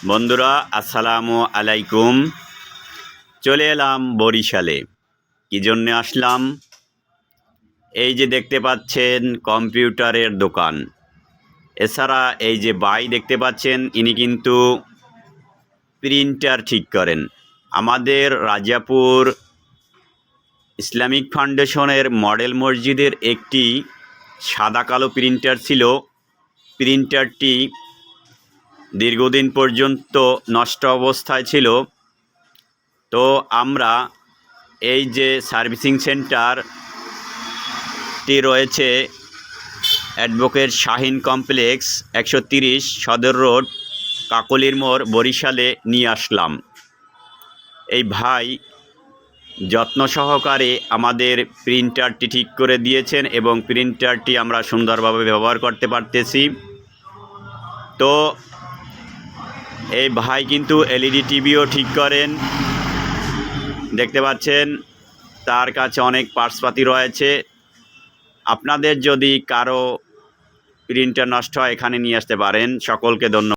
বন্ধুরা আসসালামু আলাইকুম। চলে এলাম বরিশালে। কি জন্য আসলাম? এই যে দেখতে পাচ্ছেন কম্পিউটারের দোকান। এছাড়া এই যে ভাই দেখতে পাচ্ছেন, ইনি কিন্তু প্রিন্টার ঠিক করেন। আমাদের রাজাপুর ইসলামিক ফাউন্ডেশনের মডেল মসজিদের একটি সাদা কালো প্রিন্টার ছিল। প্রিন্টারটি দীর্ঘদিন পর্যন্ত নষ্ট অবস্থায় ছিল। তো আমরা এই যে সার্ভিসিং সেন্টারটি রয়েছে অ্যাডভোকেট শাহিন কমপ্লেক্স 130 সদর রোড, কাকলির মোড়, বরিশালে নিয়ে আসলাম। এই ভাই যত্ন সহকারে আমাদের প্রিন্টারটি ঠিক করে দিয়েছেন এবং প্রিন্টারটি আমরা সুন্দরভাবে ব্যবহার করতে পারতেছি। তো এই ভাই কিন্তু এলইডি টিভিও ঠিক করেন। দেখতে পাচ্ছেন তার কাছে অনেক পার্টসপাতি রয়েছে। আপনাদের যদি কারো প্রিন্টার নষ্ট হয় এখানে নিয়ে আসতে পারেন। সকলকে ধন্যবাদ।